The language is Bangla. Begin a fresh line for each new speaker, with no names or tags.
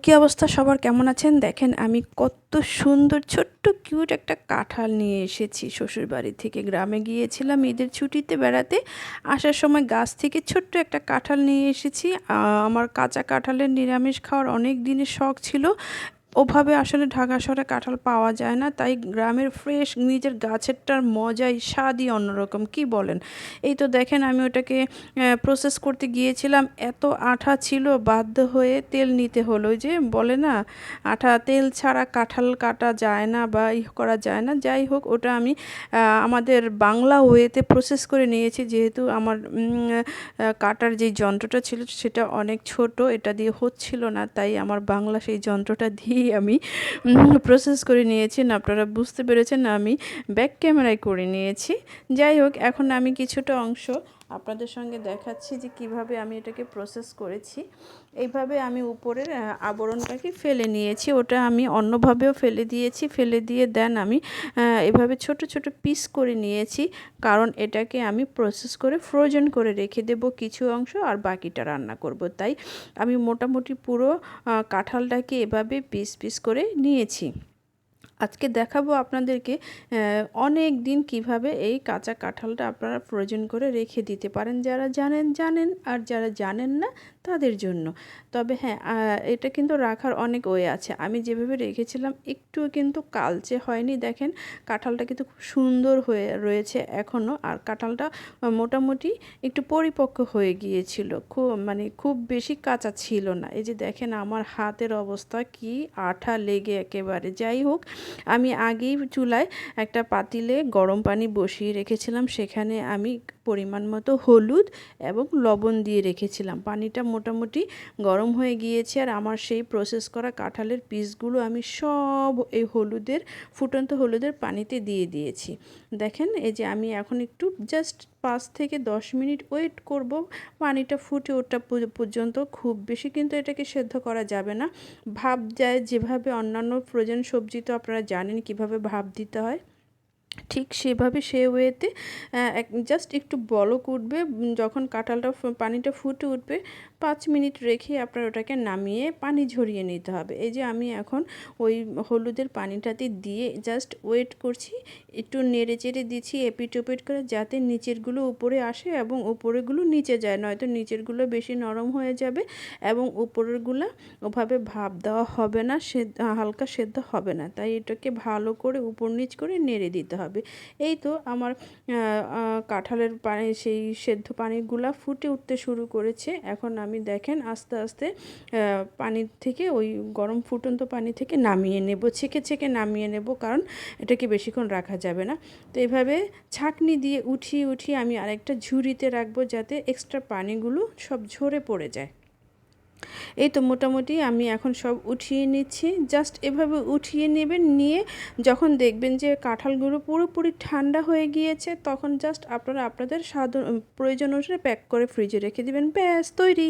কি অবস্থা সবার, কেমন আছেন? দেখেন আমি কত সুন্দর ছোট্ট কিউট একটা কাঁঠাল নিয়ে এসেছি শ্বশুর বাড়ি থেকে। গ্রামে গিয়েছিলাম ঈদের ছুটিতে বেড়াতে, আসার সময় গাছ থেকে ছোট্ট একটা কাঁঠাল নিয়ে এসেছি। আমার কাঁচা কাঁঠালের নিরামিষ খাওয়ার অনেক দিনের শখ ছিল। ওভাবে আসলে ঢাকা শহরে কাঁঠাল পাওয়া যায় না, তাই গ্রামের ফ্রেশ নিজের গাছেরটার মজাই স্বাদই অন্যরকম, কি বলেন? এই তো দেখেন আমি ওটাকে প্রসেস করতে গিয়েছিলাম, এত আঠা ছিল বাধ্য হয়ে তেল নিতে হলো। ওই যে বলে না, আঠা তেল ছাড়া কাঁঠাল কাটা যায় না বা করা যায় না। যাই হোক, ওটা আমি আমাদের বাংলা ওয়েতে প্রসেস করে নিয়েছি, যেহেতু আমার কাটার যে যন্ত্রটা ছিল সেটা অনেক ছোট, এটা দিয়ে হচ্ছিল না, তাই আমার বাংলা সেই যন্ত্রটা দিয়েই আমি প্রসেস করে নিয়েছি। না, আপনারা বুঝতে পেরেছেন, আমি ব্যাক ক্যামেরায় করে নিয়েছি। যাই হোক, এখন আমি কিছুটা অংশ আপনাদের সঙ্গে দেখাচ্ছি যে কিভাবে আমি এটাকে প্রসেস করেছি। এইভাবে আমি উপরের আবরণটাকে ফেলে নিয়েছি, ওটা আমি অন্যভাবেও ফেলে দিয়েছি। ফেলে দিয়ে দেন আমি এভাবে ছোট ছোট পিস করে নিয়েছি, কারণ এটাকে আমি প্রসেস করে ফ্রোজেন করে রেখে দেব কিছু অংশ, আর বাকিটা রান্না করব। তাই আমি মোটামুটি পুরো কাঁঠালটাকে এভাবে পিস পিস করে নিয়েছি। আজকে দেখাবো আপনাদেরকে অনেক দিন কিভাবে এই কাঁচা কাঁঠালটা আপনারা ফ্রোজেন করে রেখে দিতে পারেন। যারা জানেন জানেন, আর যারা জানেন না তাদের জন্য। তবে হ্যাঁ, এটা কিন্তু রাখার অনেক ওয়ে আছে। আমি যেভাবে রেখেছিলাম একটুও কিন্তু কালচে হয়নি। দেখেন কাঁঠালটা কিন্তু খুব সুন্দর হয়ে রয়েছে এখনও, আর কাঁঠালটা মোটামুটি একটু পরিপক্ক হয়ে গিয়েছিল, খুব বেশি কাঁচা ছিল না। এই যে দেখেন আমার হাতের অবস্থা, কি আঠা লেগে একেবারে। যাই হোক, আমি আগেই চুলায় একটা পাতিলে গরম পানি বসিয়ে রেখেছিলাম, সেখানে আমি পরিমাণ মতো হলুদ এবং লবণ দিয়ে রেখেছিলাম। পানিটা মোটামুটি গরম হয়ে গিয়েছে, আর আমার সেই প্রসেস করা কাঁঠালের পিসগুলো আমি সব এই ফুটন্ত হলুদের পানিতে দিয়ে দিয়েছি। দেখেন এই যে আমি এখন একটু জাস্ট 5 থেকে 10 মিনিট ওয়েট করব, পানিটা ফুটে ওঠা পর্যন্ত। খুব বেশি কিন্তু এটাকে সেদ্ধ করা যাবে না। ভাপ যায় যেভাবে অন্যান্য ফ্রোজেন সবজি, তো আপনারা জানেন কিভাবে ভাপ দিতে হয়, ঠিক সেভাবে সে ওয়েতে জাস্ট একটু বলক উঠবে, যখন কাঁঠালটা পানিটা ফুটে উঠবে 5 মিনিট রেখে আপনার ওটাকে নামিয়ে পানি ঝরিয়ে নিতে হবে। এই যে আমি এখন ওই হলুদের পানিটাতে দিয়ে জাস্ট ওয়েট করছি, একটু নেড়ে চেড়ে দিচ্ছি এপিট ওপিট করে, যাতে নিচেরগুলো উপরে আসে এবং উপরেরগুলো নিচে যায়, নয়তো নিচেরগুলো বেশি নরম হয়ে যাবে এবং উপরেরগুলো ওভাবে ভাপ দেওয়া হবে না, হালকা সেদ্ধ হবে না। তাই এটাকে ভালো করে উপর নিচ করে নেড়ে দিতে হবে। এই তো আমার কাঁঠালের পানি, সেই সেদ্ধ পানিগুলা ফুটে উঠতে শুরু করেছে। এখন আমি দেখেন আস্তে আস্তে পানির থেকে, ওই গরম ফুটন্ত পানি থেকে নামিয়ে নেব, ছেঁকে ছেঁকে নামিয়ে নেব, কারণ এটাকে বেশিক্ষণ রাখা যাবে না। তো এভাবে ছাঁকনি দিয়ে উঠিয়ে উঠিয়ে আমি আরেকটা ঝুড়িতে রাখবো, যাতে এক্সট্রা পানিগুলো সব ঝরে পড়ে যায়। এই তো মোটামুটি আমি এখন সব উঠিয়ে নিচ্ছি। জাস্ট এভাবে উঠিয়ে নেবেন, নিয়ে যখন দেখবেন যে কাঁঠালগুলো পুরোপুরি ঠান্ডা হয়ে গিয়েছে, তখন জাস্ট আপনারা আপনাদের প্রয়োজন অনুসারে প্যাক করে ফ্রিজে রেখে দিবেন, ব্যাস তৈরি।